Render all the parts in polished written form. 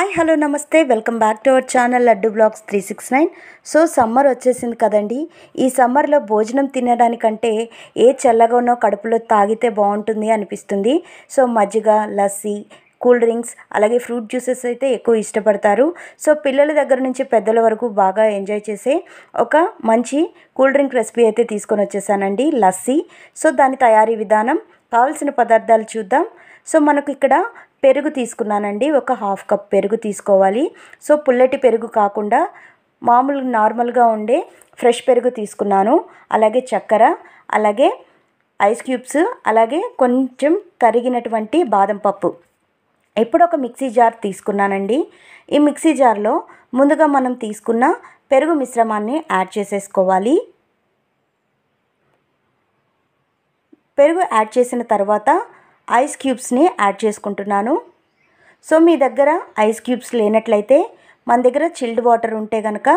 Hi hello నమస్తే welcome back to our channel Laddu vlogs 369. So summer వచ్చేసింది కదండి. ఈ సమ్మర్లో భోజనం తినడానికంటే ఏ చల్లగానో కడుపులో తాగితే బాగుంటుంది అనిపిస్తుంది. సో మజ్జిగ, లస్సీ, కూల్ డ్రింక్స్ అలాగే ఫ్రూట్ జ్యూసెస్ అయితే ఎక్కువ ఇష్టపడతారు. సో పిల్లల దగ్గర నుంచి పెద్దల వరకు బాగా ఎంజాయ్ చేసే ఒక మంచి కూల్ డ్రింక్ రెసిపీ అయితే తీసుకొని వచ్చేసానండి, లస్సీ. సో దాని తయారీ విధానం, కావాల్సిన పదార్థాలు చూద్దాం. సో మనకు ఇక్కడ పెరుగు తీసుకున్నానండి, ఒక హాఫ్ కప్ పెరుగు తీసుకోవాలి. సో పుల్లటి పెరుగు కాకుండా మామూలు నార్మల్గా ఉండే ఫ్రెష్ పెరుగు తీసుకున్నాను. అలాగే చక్కెర, అలాగే ఐస్ క్యూబ్స్, అలాగే కొంచెం తరిగినటువంటి బాదం పప్పు. ఇప్పుడు ఒక మిక్సీ జార్ తీసుకున్నానండి. ఈ మిక్సీ జార్లో ముందుగా మనం తీసుకున్న పెరుగు మిశ్రమాన్ని యాడ్ చేసేసుకోవాలి. పెరుగు యాడ్ చేసిన తర్వాత ఐస్ క్యూబ్స్ని యాడ్ చేసుకుంటున్నాను. సో మీ దగ్గర ఐస్ క్యూబ్స్ లేనట్లయితే మన దగ్గర చిల్డ్ వాటర్ ఉంటే కనుక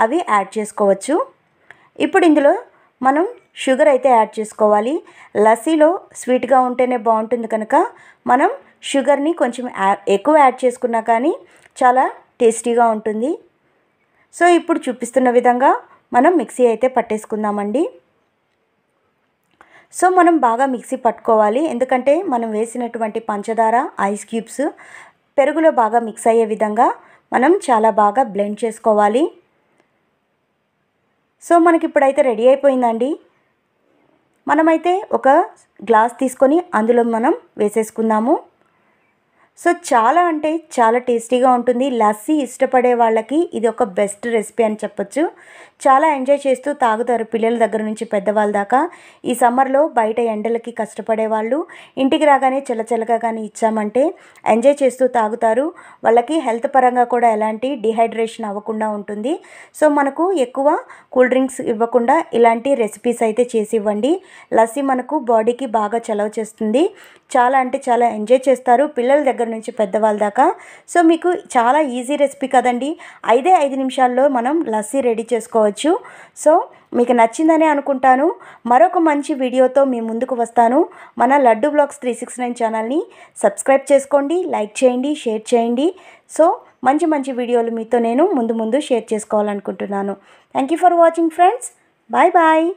అవి యాడ్ చేసుకోవచ్చు. ఇప్పుడు ఇందులో మనం షుగర్ అయితే యాడ్ చేసుకోవాలి. లస్సీలో స్వీట్గా ఉంటేనే బాగుంటుంది కనుక మనం షుగర్ని కొంచెం ఎక్కువ యాడ్ చేసుకున్నా కానీ చాలా టేస్టీగా ఉంటుంది. సో ఇప్పుడు చూపిస్తున్న విధంగా మనం మిక్సీ అయితే పట్టేసుకుందామండి. సో మనం బాగా మిక్సీ పట్టుకోవాలి, ఎందుకంటే మనం వేసినటువంటి పంచదార, ఐస్ క్యూబ్స్ పెరుగులో బాగా మిక్స్ అయ్యే విధంగా మనం చాలా బాగా బ్లెండ్ చేసుకోవాలి. సో మనకి ఇప్పుడైతే రెడీ అయిపోయిందండి. మనమైతే ఒక గ్లాస్ తీసుకొని అందులో మనం వేసేసుకుందాము. సో చాలా అంటే చాలా టేస్టీగా ఉంటుంది. లస్సీ ఇష్టపడే వాళ్ళకి ఇది ఒక బెస్ట్ రెసిపీ అని చెప్పొచ్చు. చాలా ఎంజాయ్ చేస్తూ తాగుతారు పిల్లల దగ్గర నుంచి పెద్దవాళ్ళ దాకా. ఈ సమ్మర్లో బయట ఎండలకి కష్టపడే వాళ్ళు ఇంటికి రాగానే చల్లచల్లగా కానీ ఇచ్చామంటే ఎంజాయ్ చేస్తూ తాగుతారు. వాళ్ళకి హెల్త్ పరంగా కూడా ఎలాంటి డిహైడ్రేషన్ అవ్వకుండా ఉంటుంది. సో మనకు ఎక్కువ కూల్ డ్రింక్స్ ఇవ్వకుండా ఇలాంటి రెసిపీస్ అయితే చేసి ఇవ్వండి. లస్సీ మనకు బాడీకి బాగా చలవ చేస్తుంది. చాలా అంటే చాలా ఎంజాయ్ చేస్తారు పిల్లల దగ్గర నుంచి పెద్దవాళ్ళ దాకా. సో మీకు చాలా ఈజీ రెసిపీ కదండి. 5 నిమిషాల్లో మనం లస్సీ రెడీ చేసుకోవచ్చు. సో మీకు నచ్చిందని అనుకుంటాను. మరొక మంచి వీడియోతో మీ ముందుకు వస్తాను. మన లడ్డు బ్లాగ్స్ 369 ఛానల్ని సబ్స్క్రైబ్ చేసుకోండి, లైక్ చేయండి, షేర్ చేయండి. సో మంచి మంచి వీడియోలు మీతో నేను ముందు షేర్ చేసుకోవాలనుకుంటున్నాను. Thank you for watching friends. Bye bye.